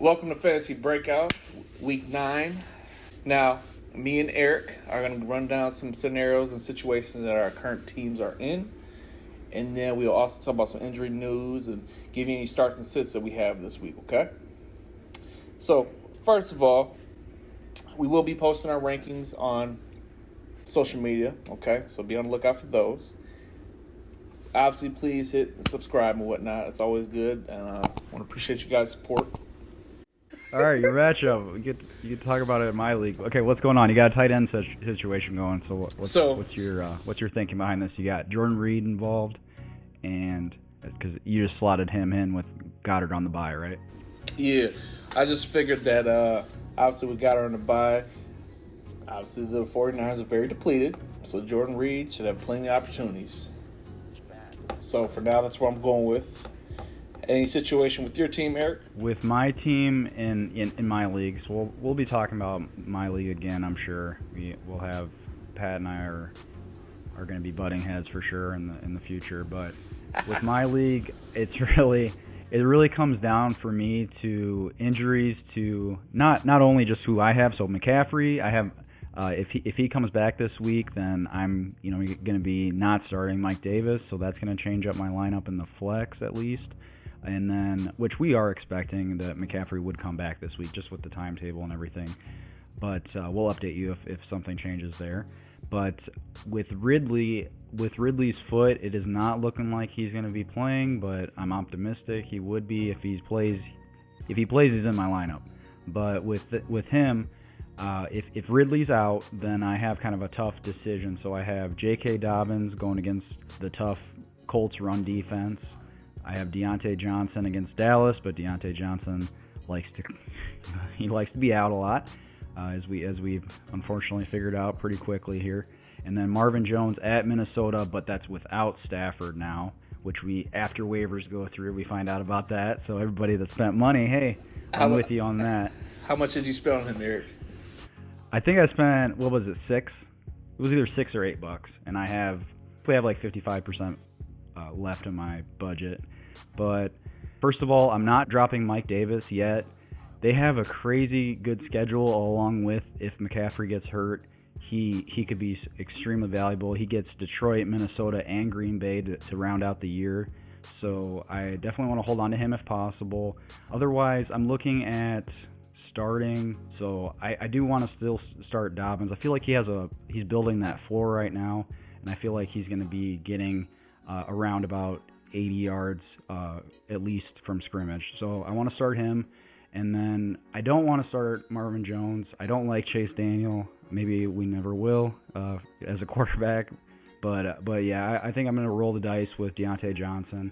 Welcome to Fantasy Breakouts, Week 9. Now, me and Erik are going to run down some scenarios and situations that our current teams are in. And then we'll also talk about some injury news and give you any starts and sits that we have this week, okay? So, first of all, we will be posting our rankings on social media, okay? So be on the lookout for those. Obviously, please hit subscribe and whatnot. It's always good, and I want to appreciate you guys' support. All right, your matchup. You get to talk about it in my league. Okay, what's going on? You got a tight end situation going. So what's your thinking behind this? You got Jordan Reed involved, and because you just slotted him in with Goddard on the bye, right? Yeah, I just figured that obviously we got her on the bye. Obviously, the 49ers are very depleted, so Jordan Reed should have plenty of opportunities. So for now, that's what I'm going with. Any situation with your team, Erik? With my team in my league, so we'll be talking about my league again, I'm sure. We'll have Pat and I are going to be butting heads for sure in the future. But with my league, it really comes down for me to injuries to not only just who I have. So McCaffrey, I have. If he comes back this week, then I'm going to be not starting Mike Davis, so that's going to change up my lineup in the flex at least. And then, which we are expecting that McCaffrey would come back this week, just with the timetable and everything. But we'll update you if something changes there. But with Ridley's foot, it is not looking like he's going to be playing, but I'm optimistic he would be if he plays. If he plays, he's in my lineup. But with him, if Ridley's out, then I have kind of a tough decision. So I have J.K. Dobbins going against the tough Colts run defense. I have Diontae Johnson against Dallas, but Diontae Johnson likes to be out a lot, as we've unfortunately figured out pretty quickly here. And then Marvin Jones at Minnesota, but that's without Stafford now, which after waivers go through, we find out about that. So everybody that spent money, hey, I'm with you on that. How much did you spend on him, Erik? I think I spent, what was it, $6? It was either $6 or $8, and I have like 55% left in my budget. But first of all, I'm not dropping Mike Davis yet. They have a crazy good schedule, along with if McCaffrey gets hurt, he could be extremely valuable. He gets Detroit, Minnesota, and Green Bay to round out the year. So I definitely want to hold on to him if possible. Otherwise, I'm looking at starting. So I do want to still start Dobbins. I feel like he's building that floor right now, and I feel like he's going to be getting around about 80 yards at least from scrimmage. So I want to start him. And then I don't want to start Marvin Jones. I don't like Chase Daniel. Maybe we never will as a quarterback. But yeah, I think I'm going to roll the dice with Diontae Johnson.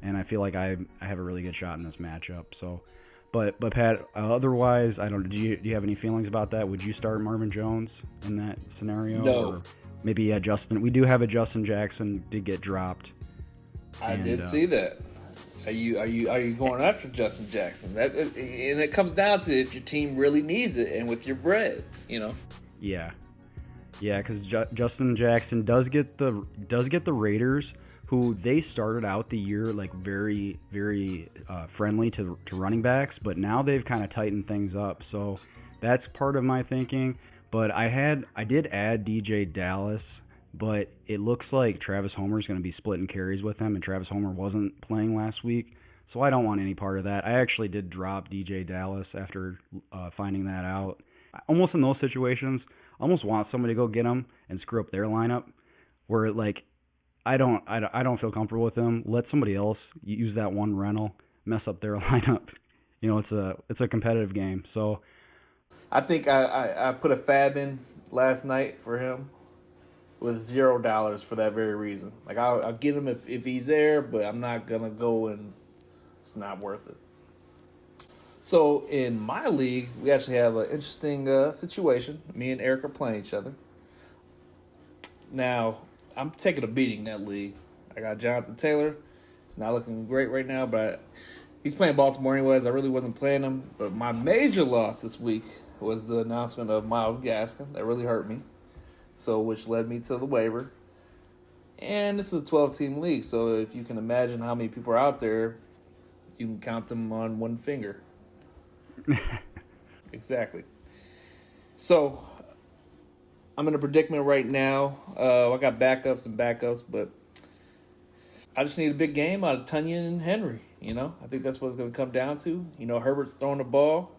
And I feel like I have a really good shot in this matchup. So, but Pat, otherwise, I don't. Do you have any feelings about that? Would you start Marvin Jones in that scenario? No. Or maybe Justin. We do have a Justin Jackson did get dropped. I did see that. Are you going after Justin Jackson? And it comes down to if your team really needs it and with your bread, Yeah, because Justin Jackson does get the Raiders, who they started out the year like very, very friendly to running backs, but now they've kind of tightened things up. So that's part of my thinking. But I did add DJ Dallas, but it looks like Travis Homer's going to be splitting carries with him, and Travis Homer wasn't playing last week, so I don't want any part of that. I actually did drop DJ Dallas after finding that out. Almost in those situations, I almost want somebody to go get him and screw up their lineup, where like I don't feel comfortable with him. Let somebody else use that one rental, mess up their lineup. It's a competitive game. So I think I put a fab in last night for him with $0 for that very reason. Like I'll get him if he's there, but I'm not gonna go and it's not worth it. So in my league, we actually have an interesting situation. Me and Erik are playing each other. Now I'm taking a beating in that league. I got Jonathan Taylor. It's not looking great right now, but he's playing Baltimore anyways. I really wasn't playing him. But my major loss this week was the announcement of Myles Gaskin. That really hurt me. So, which led me to the waiver. And this is a 12-team league, so if you can imagine how many people are out there, you can count them on one finger. Exactly. So I'm in a predicament right now. I got backups, but I just need a big game out of Tunyon and Henry. I think that's what it's going to come down to. Herbert's throwing the ball.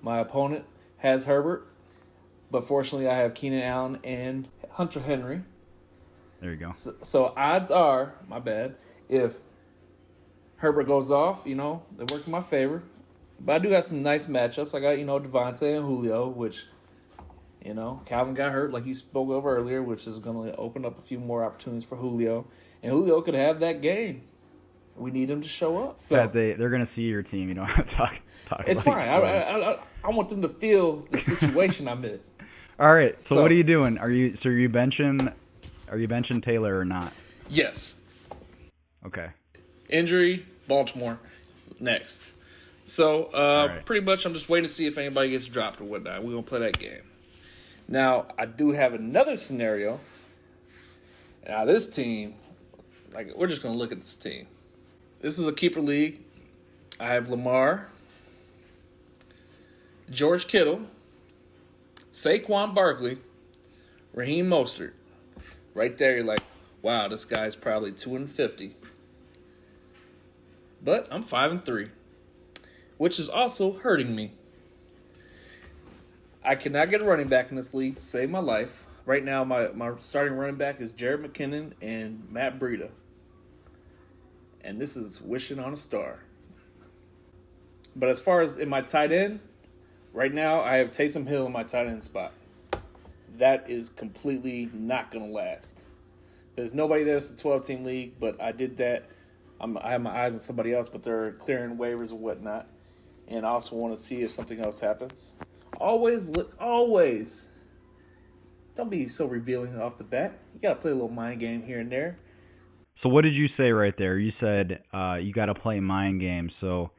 My opponent has Herbert, but fortunately I have Keenan Allen and Hunter Henry. There you go. So odds are, my bad, if Herbert goes off, they work in my favor. But I do got some nice matchups. I got, Devontae and Julio, which, Calvin got hurt like he spoke of earlier, which is going to open up a few more opportunities for Julio. And Julio could have that game. We need him to show up. So they're going to see your team. You don't have to talk it's about fine. I want them to feel the situation I'm in. All right. So what are you doing? Are you benching Taylor or not? Yes. Okay. Injury, Baltimore, next. So right. Pretty much I'm just waiting to see if anybody gets dropped or whatnot. We're going to play that game. Now, I do have another scenario. Now, this team, we're just going to look at this team. This is a keeper league. I have Lamar, George Kittle, Saquon Barkley, Raheem Mostert. Right there, you're like, wow, this guy's probably 250. But I'm 5-3, which is also hurting me. I cannot get a running back in this league to save my life. Right now, my starting running back is Jared McKinnon and Matt Breida. And this is wishing on a star. But as far as in my tight end, right now I have Taysom Hill in my tight end spot. That is completely not going to last. There's nobody there. It's a 12-team league, but I did that. I have my eyes on somebody else, but they're clearing waivers and whatnot. And I also want to see if something else happens. Always. Don't be so revealing off the bat. You got to play a little mind game here and there. So what did you say right there? You said you got to play mind games. So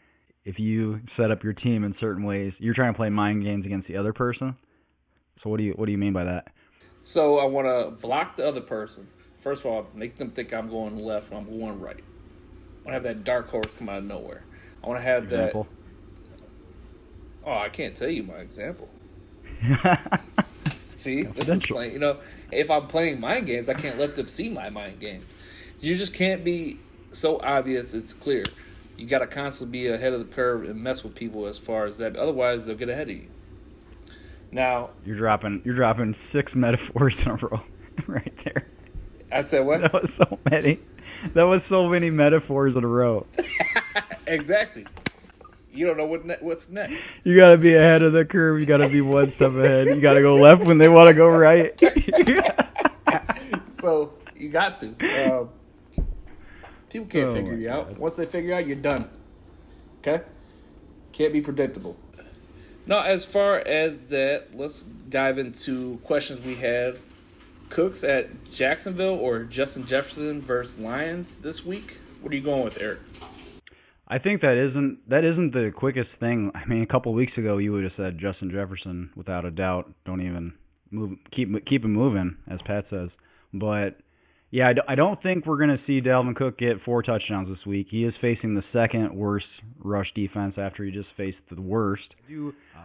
if you set up your team in certain ways, you're trying to play mind games against the other person? So what do you mean by that? So I want to block the other person. First of all, make them think I'm going left and I'm going right. I want to have that dark horse come out of nowhere. I want to have Example? that. Oh, I can't tell you my example. See, this is playing. If I'm playing mind games, I can't let them see my mind games. You just can't be so obvious it's clear. You got to constantly be ahead of the curve and mess with people as far as that. Otherwise, they'll get ahead of you. Now you're dropping 6 metaphors in a row right there. I said what? That was so many. That was so many metaphors in a row. Exactly. You don't know what's next. You got to be ahead of the curve. You got to be one step ahead. You got to go left when they want to go right. So you got to. People can't figure you out. Once they figure you out, you're done. Okay? Can't be predictable. Now, as far as that, let's dive into questions we had. Cooks at Jacksonville or Justin Jefferson versus Lions this week? What are you going with, Erik? I think that isn't the quickest thing. I mean, a couple of weeks ago, you would have said Justin Jefferson without a doubt. Don't even move. Keep him moving, as Pat says. But yeah, I don't think we're going to see Dalvin Cook get 4 touchdowns this week. He is facing the second worst rush defense after he just faced the worst.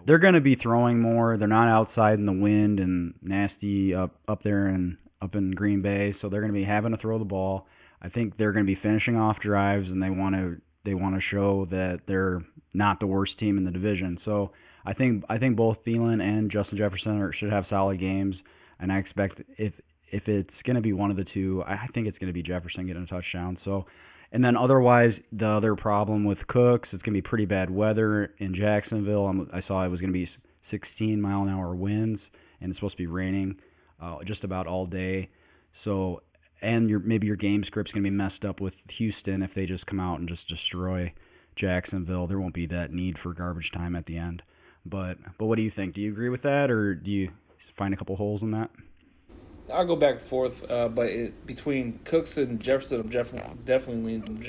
They're going to be throwing more. They're not outside in the wind and nasty up there and up in Green Bay, so they're going to be having to throw the ball. I think they're going to be finishing off drives, and they want to show that they're not the worst team in the division. So I think both Thielen and Justin Jefferson should have solid games, and I expect if it's going to be one of the two, I think it's going to be Jefferson getting a touchdown. So, and then otherwise, the other problem with Cooks, it's going to be pretty bad weather in Jacksonville. I saw it was going to be 16-mile-an-hour winds, and it's supposed to be raining just about all day. So, and maybe your game script's going to be messed up with Houston if they just come out and just destroy Jacksonville. There won't be that need for garbage time at the end. But what do you think? Do you agree with that, or do you find a couple holes in that? I'll go back and forth, but between Cooks and Jefferson, I'm definitely leaning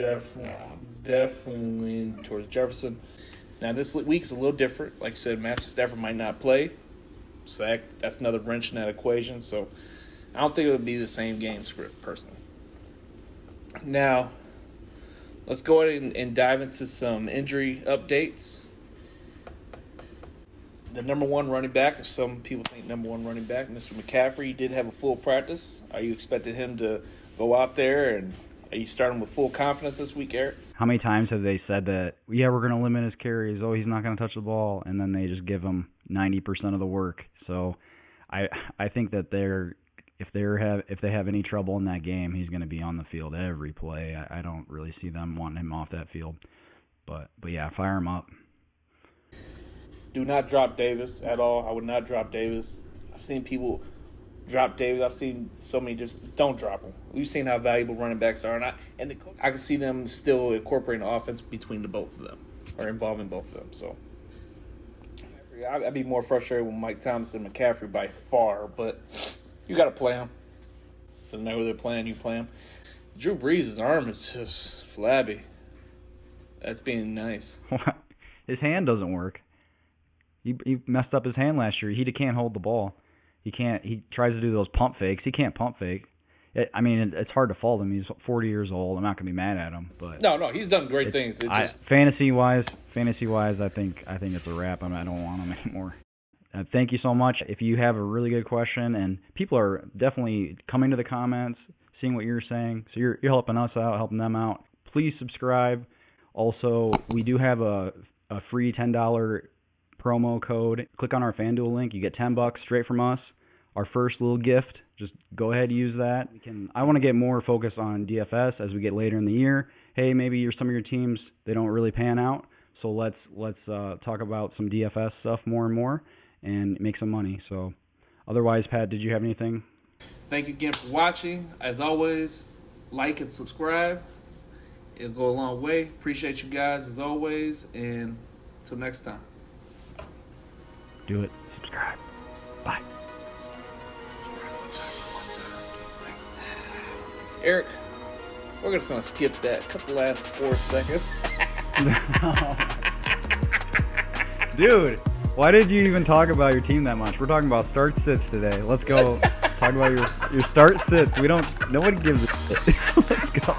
towards Jefferson. Now, this week's a little different. Like you said, Matthew Stafford might not play. So that's another wrench in that equation. So I don't think it would be the same game script, personally. Now, let's go ahead and dive into some injury updates. the number one running back, if some people think number one running back, Mr. McCaffrey, did have a full practice. Are you expecting him to go out there, and are you starting with full confidence this week, Eric? How many times have they said that, yeah, we're going to limit his carries, oh, he's not going to touch the ball, and then they just give him 90% of the work. So I think that if they have any trouble in that game, he's going to be on the field every play. I don't really see them wanting him off that field. But yeah, fire him up. Do not drop Davis at all. I would not drop Davis. I've seen people drop Davis. I've seen so many just don't drop him. We've seen how valuable running backs are, and I can see them still incorporating offense between the both of them or involving both of them. So I'd be more frustrated with Mike Thomas and McCaffrey by far, but you got to play him. Doesn't matter who they're playing, you play him. Drew Brees' arm is just flabby. That's being nice. His hand doesn't work. He messed up his hand last year. He can't hold the ball. He can't. He tries to do those pump fakes. He can't pump fake. It's hard to fault him. He's 40 years old. I'm not gonna be mad at him, but no, he's done great things. Fantasy wise, I think it's a wrap. I don't want him anymore. Thank you so much. If you have a really good question, and people are definitely coming to the comments, seeing what you're saying, so you're helping us out, helping them out. Please subscribe. Also, we do have a free $10 promo code. Click on our FanDuel link. You get $10 straight from us. Our first little gift. Just go ahead and use that. I want to get more focus on DFS as we get later in the year. Hey, maybe some of your teams, they don't really pan out. So let's talk about some DFS stuff more and more and make some money. So otherwise, Pat, did you have anything? Thank you again for watching. As always, like and subscribe. It'll go a long way. Appreciate you guys as always. And until next time. Do it. Subscribe. Bye. Eric, we're just going to skip that couple last 4 seconds. Dude, why did you even talk about your team that much? We're talking about start sits today. Let's go. Talk about your start sits. Nobody gives a shit. Let's go.